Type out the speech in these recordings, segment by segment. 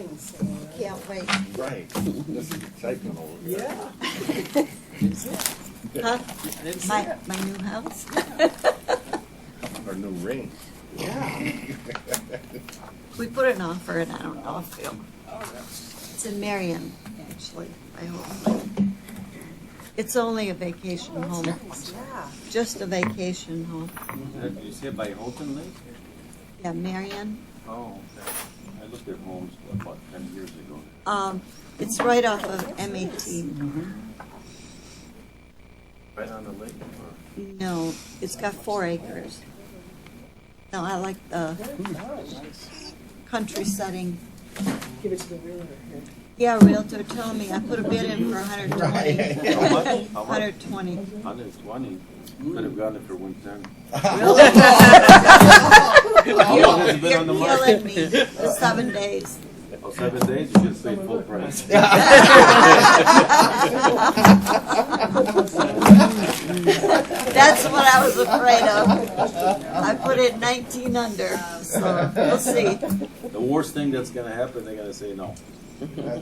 things. Can't wait. Right. This is excitement over there. Huh? My new house? Our new ring. We put an offer in, I don't know if it'll. It's in Marion, actually, I hope. It's only a vacation home, Yeah. just a vacation home. You say by Houghton Lake? Yeah, Marion. Oh, okay. I looked at homes about 10 years ago. It's right off of MAT. Right on the lake? Or? No, it's got 4 acres. No, I like the country setting. Give it to the realtor here. Yeah, realtor told me, I put a bid in for 120. How much? How much? 120. 120. Could have gotten it for 110. You're long has it been on the market? killing me. For 7 days. Oh, 7 days? You should say full price. That's what I was afraid of. I put it 19 under, so we'll see. The worst thing that's going to happen, they're going to say no.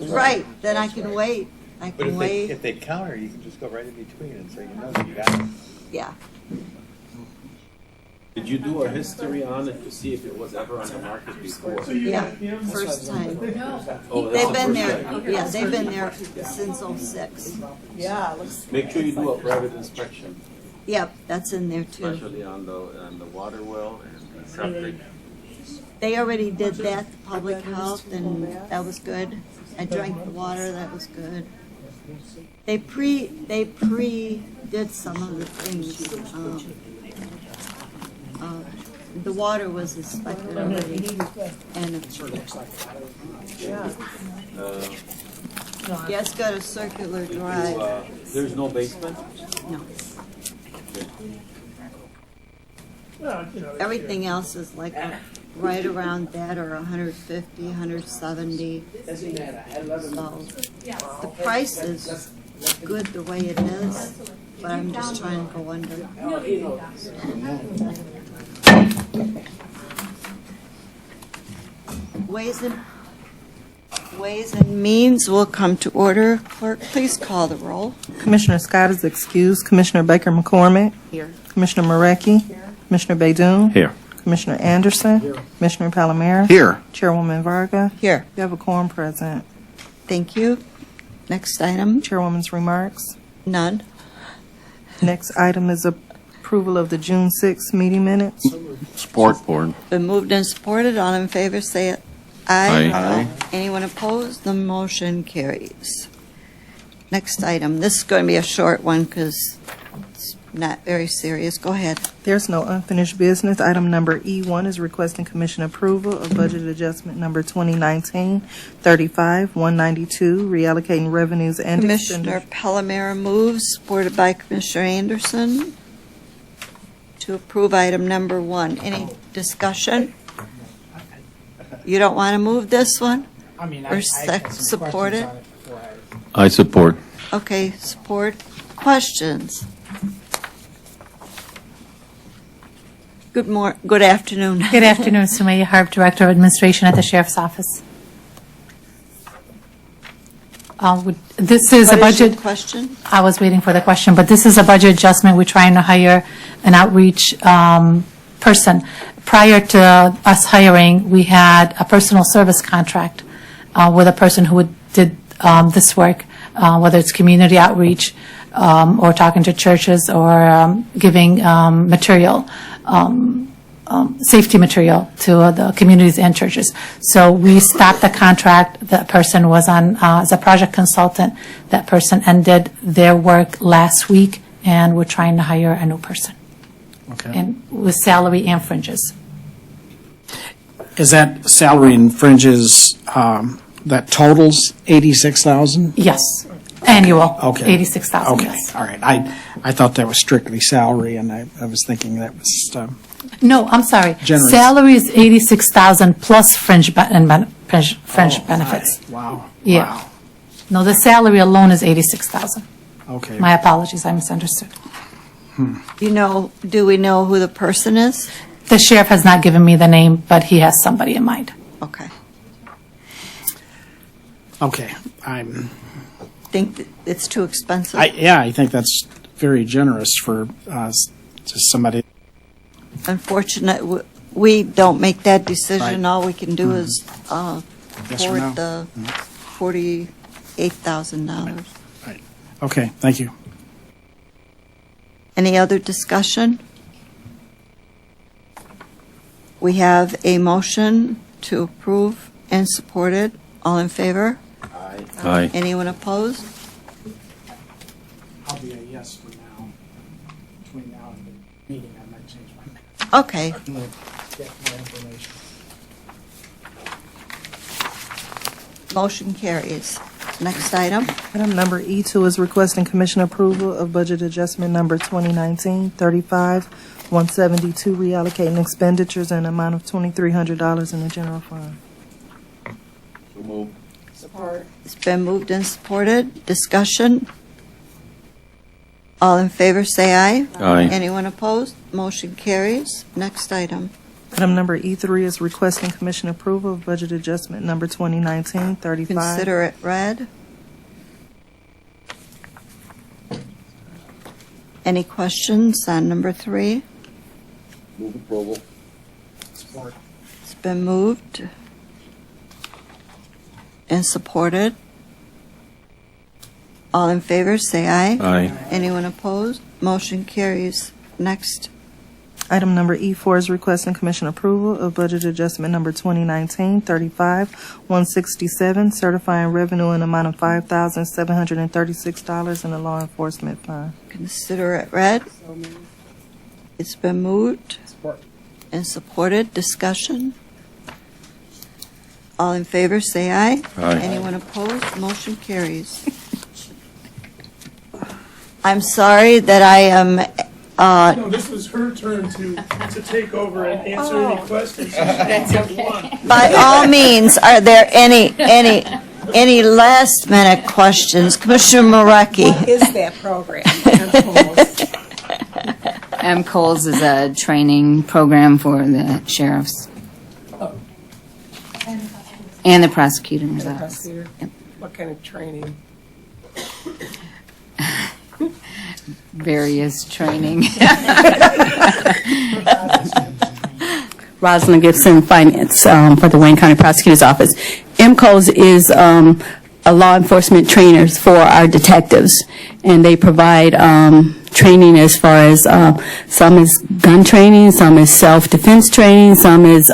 Right, then I can wait. I But can wait. if they counter, you can just go right in between and say, you know, you got it. Yeah. Did you do a history on it to see if it was ever on the market before? Yeah, first time. Oh, that's They've the been first there, time. yeah, they've been there since '06. Yeah, it looks. Make sure you do a private inspection, Yep, that's in there too. especially on the water well and the septic. They already did that, public health, and that was good. I drank the water, that was good. They did some of the things. The water was inspected already, and yeah, it's got a circular drive. There's no basement? No. Everything else is like right around that, or 150, 170. So the price is good the way it is, but I'm just trying to go under. Ways and Means will come to order. Clerk, please call the roll. Commissioner Scott is excused. Commissioner Baker McCormick. Here. Commissioner Marecki. Commissioner Baydoun. Here. Commissioner Anderson. Commissioner Palomera. Here. Chairwoman Varga. Here. You have a quorum present. Thank you. Next item, Chairwoman's remarks. none. Next item is approval of the June 6th meeting minutes. Sport board. Been moved and supported. All in favor, say aye. Aye. Anyone opposed? The motion carries. Next item. This is going to be a short one because it's not very serious. Go ahead. There's no unfinished business. Item number E1 is requesting commission approval of budget adjustment number 2019-35-192, reallocating revenues and Commissioner expenditures. Palomera moves, supported by Commissioner Anderson, to approve item number 1. Any discussion? You don't want to move this one? I mean, Or I had some support questions it? on it before I support. Okay, support. Questions? Good afternoon. Good afternoon, Sumaya Harp, Director of Administration at the Sheriff's Office. This is a What is your budget, question? I was waiting for the question, but this is a budget adjustment. We're trying to hire an outreach person. Prior to us hiring, we had a personal service contract with a person who did this work, whether it's community outreach or talking to churches or giving material, safety material to the communities and churches. So we stopped the contract. That person was on as a project consultant. That person ended their work last week, and we're trying to hire a new person. Okay. And with salary and fringes. Is that salary and fringes, that totals 86,000? Yes, annual. Okay. 86,000. Okay, Yes. all right. I thought that was strictly salary, and I was thinking that was, No, I'm sorry. Generous. Salary is 86,000 plus fringe benefits. wow. Yeah. Wow. No, the salary alone is 86,000. Okay. My apologies, I misunderstood. Do we know who the person is? The sheriff has not given me the name, but he has somebody in mind. Okay. Okay, Think that it's too expensive? I think that's very generous for just somebody. Unfortunate, we don't make that decision. Right. All we can do is Yes or no? forward the $48,000. Right. Okay, thank you. Any other discussion? We have a motion to approve and support it. All in favor? Aye. Anyone opposed? I'll be a yes for now. Between now and the meeting, I might change my mind. Okay. Get more information. Motion carries. Next item. Item number E2 is requesting commission approval of budget adjustment number 2019-35-172, reallocating expenditures in an amount of $2,300 in the general fund. So move. Support. It's been moved and supported. Discussion. All in favor, say aye. Aye. Anyone opposed? Motion carries. Next item. Item number E3 is requesting commission approval of budget adjustment number 2019-35. Consider it read. Any questions on number 3? Move approval. Support. It's been moved and supported. All in favor, say aye. Aye. Anyone opposed? Motion carries. Next. Item number E4 is requesting commission approval of budget adjustment number 2019-35-167, certifying revenue in amount of $5,736 in the law enforcement fund. Consider it read. So moved. It's been moved Support. and supported. Discussion. All in favor, say aye. Aye. Anyone opposed? Motion carries. I'm sorry that I am, No, this was her turn to take over and answer any questions. That's okay. by all means, are there any last minute questions? Commissioner Marecki. What is that program? MCOLS is a training program for the sheriffs. And the prosecutor's office. Prosecutor? What kind of training? Various training. Rosalind Gibson, Finance, for the Wayne County Prosecutor's Office. MCOLS is a law enforcement trainers for our detectives, and they provide training as far as some is gun training, some is self-defense training, some is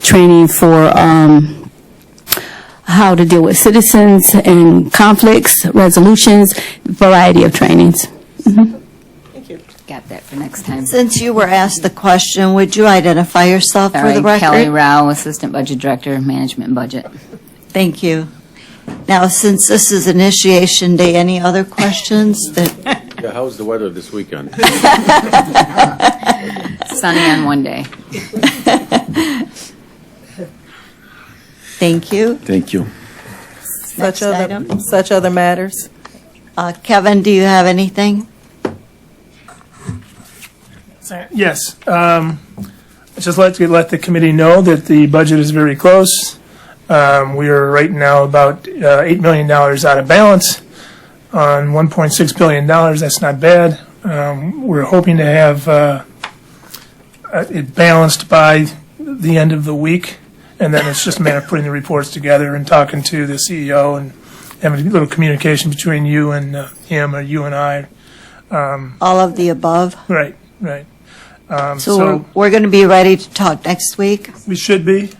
training for how to deal with citizens and conflicts, resolutions, variety of trainings. Thank you. Got that for next time. Since you were asked the question, would you identify yourself for the Sorry, record? Kelly Rao, Assistant Budget Director, Management and Budget. Thank you. Now, since this is initiation day, any other questions that, Yeah, how's the weather this weekend? Sunny on one day. thank you. Thank you. Next item. Such other matters. Kevin, do you have anything? Yes. I'd just like to let the committee know that the budget is very close. We are right now about $8 million out of balance on $1.6 billion. That's not bad. We're hoping to have it balanced by the end of the week, and then it's just a matter of putting the reports together and talking to the CEO and having a little communication between you and him, or you and I. All of the above? Right, right. So we're going to be ready to talk next week? We should be.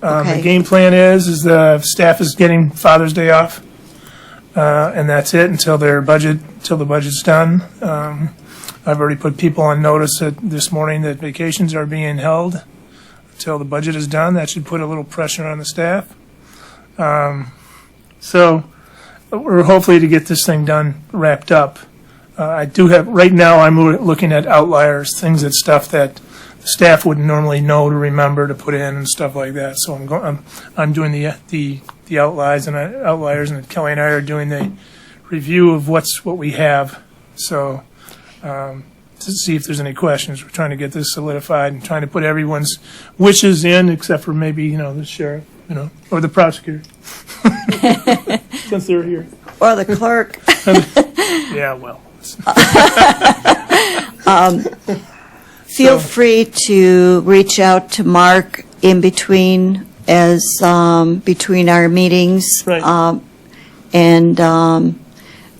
Okay. The game plan is the staff is getting Father's Day off, and that's it until the budget's done. I've already put people on notice this morning that vacations are being held until the budget is done. That should put a little pressure on the staff. So we're hopefully to get this thing done, wrapped up. I do have, right now, I'm looking at outliers, stuff that the staff wouldn't normally know to remember to put in and stuff like that. So I'm doing the outliers, and Kelly and I are doing the review of what we have. So to see if there's any questions, we're trying to get this solidified and trying to put everyone's wishes in, except for maybe the sheriff. or the prosecutor. Since they're here. Or the clerk. Yeah, well. Feel free to reach out to Mark in between between our meetings. Right. And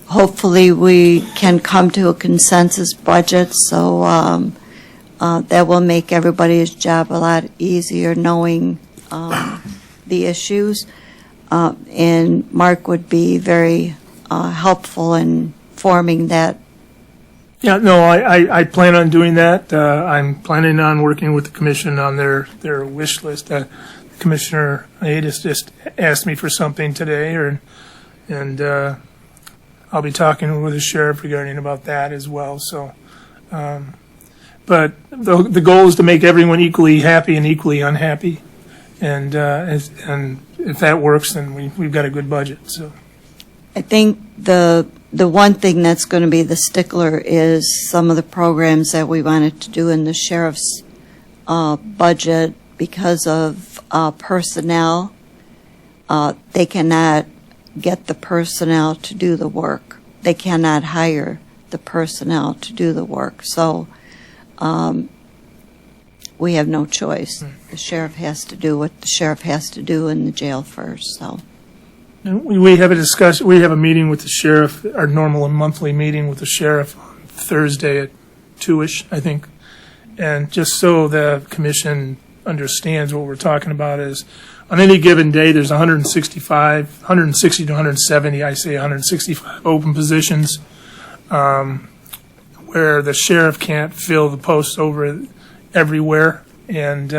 hopefully we can come to a consensus budget, so that will make everybody's job a lot easier knowing the issues. And Mark would be very helpful in forming that. Yeah, no, I plan on doing that. I'm planning on working with the commission on their wish list. Commissioner Adas just asked me for something today, and I'll be talking with the sheriff regarding about that as well. So, but the goal is to make everyone equally happy and equally unhappy, and if that works, then we've got a good budget. So, I think the one thing that's going to be the stickler is some of the programs that we wanted to do in the sheriff's budget because of personnel. They cannot get the personnel to do the work. They cannot hire the personnel to do the work. So we have no choice. The sheriff has to do what the sheriff has to do in the jail first. So. and we have a discussion. We have a meeting with the sheriff, our normal monthly meeting with the sheriff on Thursday at 2:ish, I think. And just so the commission understands what we're talking about is, on any given day, there's 160 to 170, I say 165 open positions, where the sheriff can't fill the posts over everywhere. And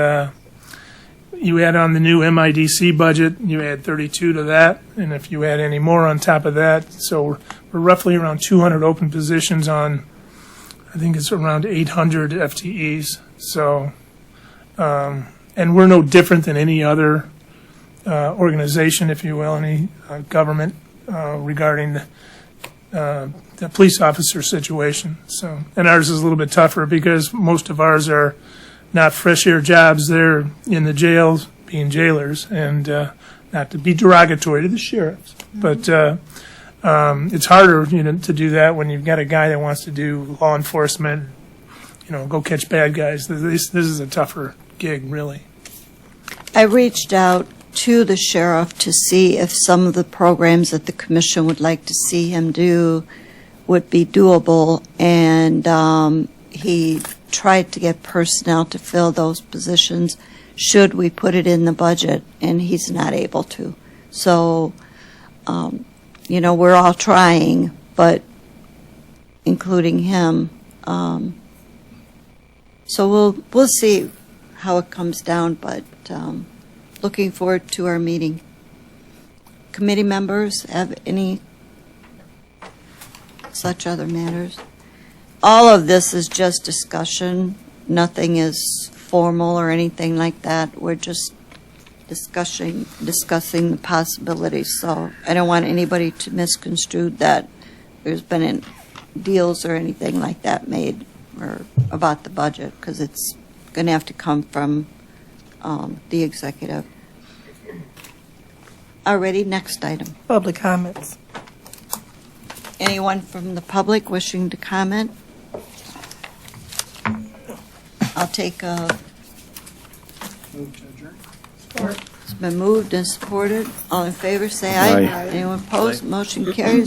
you add on the new MIDC budget, you add 32 to that, and if you add any more on top of that, so we're roughly around 200 open positions on, I think it's around 800 FTEs. So, and we're no different than any other organization, if you will, any government regarding the police officer situation. So, and ours is a little bit tougher because most of ours are not fresh air jobs. They're in the jails being jailers, and not to be derogatory to the sheriffs, but it's harder, to do that when you've got a guy that wants to do law enforcement, go catch bad guys. This is a tougher gig, really. I reached out to the sheriff to see if some of the programs that the commission would like to see him do would be doable, and he tried to get personnel to fill those positions should we put it in the budget, and he's not able to. So, we're all trying, but including him. So we'll see how it comes down, but looking forward to our meeting. Committee members have any such other matters? All of this is just discussion. Nothing is formal or anything like that. We're just discussing the possibilities. So I don't want anybody to misconstrue that there's been deals or anything like that made or about the budget, because it's going to have to come from the executive. Alrighty, next item. Public comments. Anyone from the public wishing to comment? I'll take a... Move to adjourn. It's been moved and supported. All in favor, say aye. Aye. Anyone opposed? Motion carries.